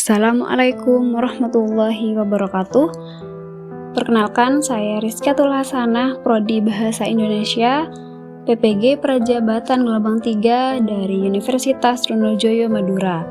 Assalamualaikum warahmatullahi wabarakatuh. Perkenalkan, saya Rizkyatul Hasanah, Prodi Bahasa Indonesia, PPG Prajabatan Gelombang 3 dari Universitas Trunojoyo Madura.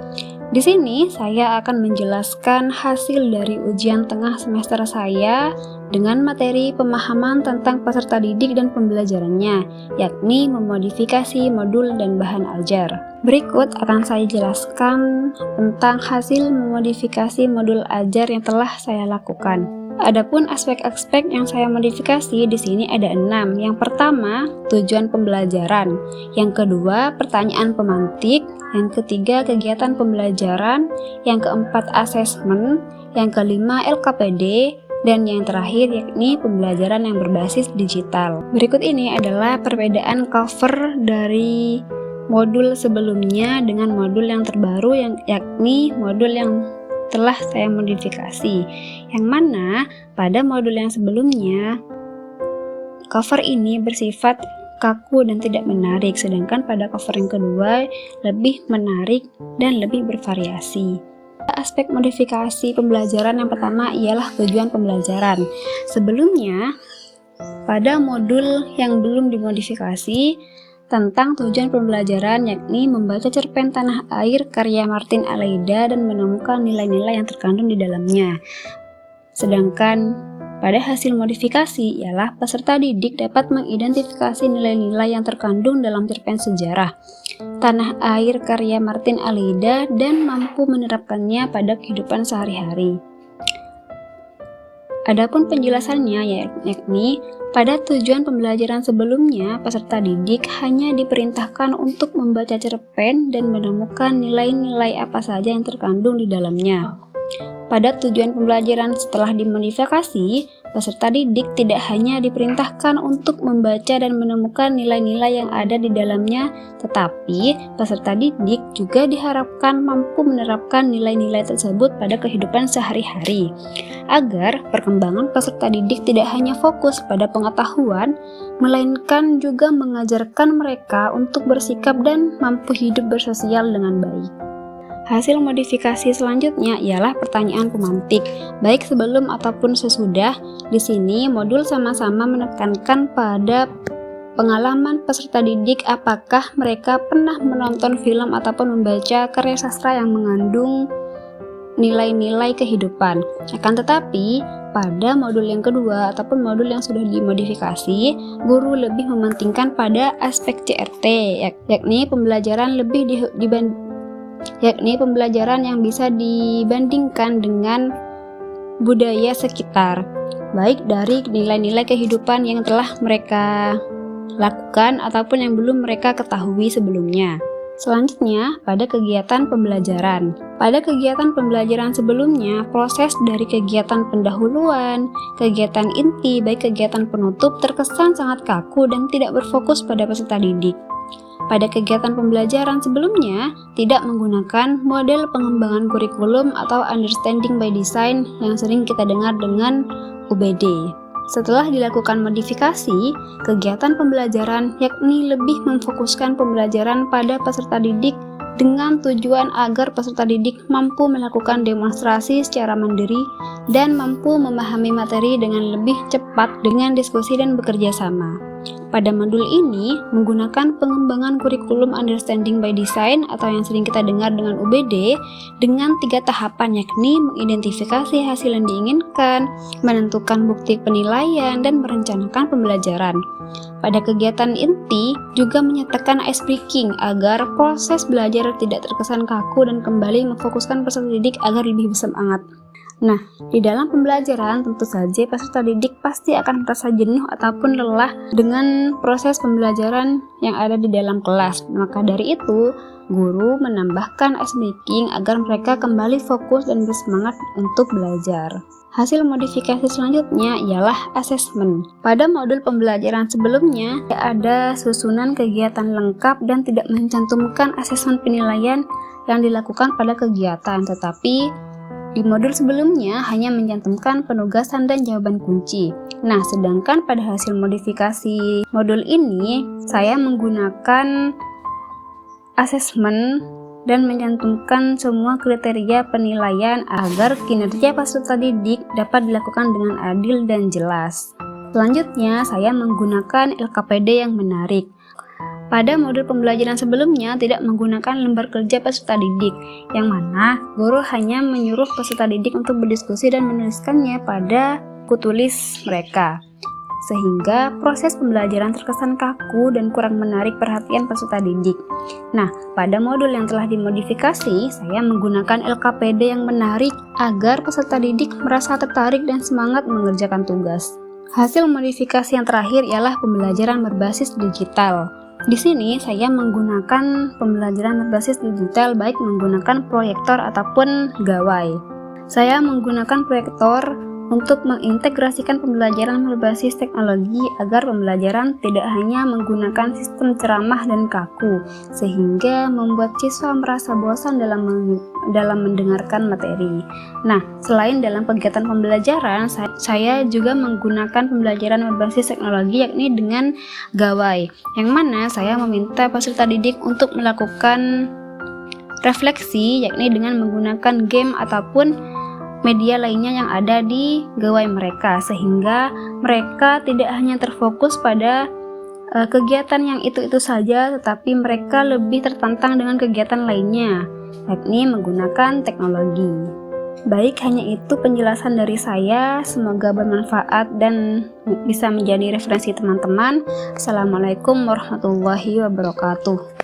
Di sini saya akan menjelaskan hasil dari ujian tengah semester saya dengan materi pemahaman tentang peserta didik dan pembelajarannya, yakni memodifikasi modul dan bahan ajar. Berikut akan saya jelaskan tentang hasil memodifikasi modul ajar yang telah saya lakukan. Adapun aspek-aspek yang saya modifikasi di sini ada 6. Yang pertama, tujuan pembelajaran. Yang kedua, pertanyaan pemantik. Yang ketiga, kegiatan pembelajaran. Yang keempat, asesmen. Yang kelima, LKPD. Dan yang terakhir yakni pembelajaran yang berbasis digital. Berikut ini adalah perbedaan cover dari modul sebelumnya dengan modul yang terbaru yakni modul yang telah saya modifikasi, yang mana pada modul yang sebelumnya cover ini bersifat kaku dan tidak menarik, sedangkan pada cover yang kedua lebih menarik dan lebih bervariasi. Aspek modifikasi pembelajaran yang pertama ialah tujuan pembelajaran. Sebelumnya pada modul yang belum dimodifikasi tentang tujuan pembelajaran, yakni membaca cerpen Tanah Air karya Martin Aleida dan menemukan nilai-nilai yang terkandung di dalamnya. Sedangkan pada hasil modifikasi ialah peserta didik dapat mengidentifikasi nilai-nilai yang terkandung dalam cerpen sejarah Tanah Air karya Martin Aleida dan mampu menerapkannya pada kehidupan sehari-hari. Adapun penjelasannya yakni pada tujuan pembelajaran sebelumnya, peserta didik hanya diperintahkan untuk membaca cerpen dan menemukan nilai-nilai apa saja yang terkandung di dalamnya. Pada tujuan pembelajaran setelah dimodifikasi, peserta didik tidak hanya diperintahkan untuk membaca dan menemukan nilai-nilai yang ada di dalamnya, tetapi peserta didik juga diharapkan mampu menerapkan nilai-nilai tersebut pada kehidupan sehari-hari, agar perkembangan peserta didik tidak hanya fokus pada pengetahuan, melainkan juga mengajarkan mereka untuk bersikap dan mampu hidup bersosial dengan baik. Hasil modifikasi selanjutnya ialah pertanyaan pemantik, baik sebelum ataupun sesudah. Di sini modul sama-sama menekankan pada pengalaman peserta didik, apakah mereka pernah menonton film ataupun membaca karya sastra yang mengandung nilai-nilai kehidupan. Akan tetapi pada modul yang kedua ataupun modul yang sudah dimodifikasi, guru lebih mementingkan pada aspek CRT, yakni pembelajaran pembelajaran yang bisa dibandingkan dengan budaya sekitar, baik dari nilai-nilai kehidupan yang telah mereka lakukan ataupun yang belum mereka ketahui sebelumnya. Selanjutnya, pada kegiatan pembelajaran. Pada kegiatan pembelajaran sebelumnya, proses dari kegiatan pendahuluan, kegiatan inti, baik kegiatan penutup terkesan sangat kaku dan tidak berfokus pada peserta didik. Pada kegiatan pembelajaran sebelumnya, tidak menggunakan model pengembangan kurikulum atau understanding by design yang sering kita dengar dengan UBD. Setelah dilakukan modifikasi, kegiatan pembelajaran yakni lebih memfokuskan pembelajaran pada peserta didik dengan tujuan agar peserta didik mampu melakukan demonstrasi secara mandiri dan mampu memahami materi dengan lebih cepat dengan diskusi dan bekerja sama. Pada modul ini menggunakan pengembangan kurikulum understanding by design atau yang sering kita dengar dengan UBD dengan 3 tahapan, yakni mengidentifikasi hasil yang diinginkan, menentukan bukti penilaian, dan merencanakan pembelajaran. Pada kegiatan inti juga menyatakan ice breaking agar proses belajar tidak terkesan kaku dan kembali memfokuskan peserta didik agar lebih bersemangat. Nah, di dalam pembelajaran tentu saja peserta didik pasti akan merasa jenuh ataupun lelah dengan proses pembelajaran yang ada di dalam kelas. Maka dari itu, guru menambahkan ice breaking agar mereka kembali fokus dan bersemangat untuk belajar. Hasil modifikasi selanjutnya ialah asesmen. Pada modul pembelajaran sebelumnya, ada susunan kegiatan lengkap dan tidak mencantumkan asesmen penilaian yang dilakukan pada kegiatan, tetapi di modul sebelumnya hanya mencantumkan penugasan dan jawaban kunci. Nah, sedangkan pada hasil modifikasi modul ini, saya menggunakan asesmen dan mencantumkan semua kriteria penilaian agar kinerja peserta didik dapat dilakukan dengan adil dan jelas. Selanjutnya, saya menggunakan LKPD yang menarik. Pada modul pembelajaran sebelumnya tidak menggunakan lembar kerja peserta didik, yang mana guru hanya menyuruh peserta didik untuk berdiskusi dan menuliskannya pada buku tulis mereka, sehingga proses pembelajaran terkesan kaku dan kurang menarik perhatian peserta didik. Nah, pada modul yang telah dimodifikasi, saya menggunakan LKPD yang menarik agar peserta didik merasa tertarik dan semangat mengerjakan tugas. Hasil modifikasi yang terakhir ialah pembelajaran berbasis digital. Di sini saya menggunakan pembelajaran berbasis digital baik menggunakan proyektor ataupun gawai. Saya menggunakan proyektor untuk mengintegrasikan pembelajaran berbasis teknologi agar pembelajaran tidak hanya menggunakan sistem ceramah dan kaku, sehingga membuat siswa merasa bosan dalam mendengarkan materi. Nah, selain dalam kegiatan pembelajaran, saya juga menggunakan pembelajaran berbasis teknologi yakni dengan gawai, yang mana saya meminta peserta didik untuk melakukan refleksi yakni dengan menggunakan game ataupun media lainnya yang ada di gawai mereka, sehingga mereka tidak hanya terfokus pada kegiatan yang itu-itu saja, tetapi mereka lebih tertantang dengan kegiatan lainnya, yakni menggunakan teknologi. Baik, hanya itu penjelasan dari saya, semoga bermanfaat dan bisa menjadi referensi teman-teman. Assalamualaikum warahmatullahi wabarakatuh.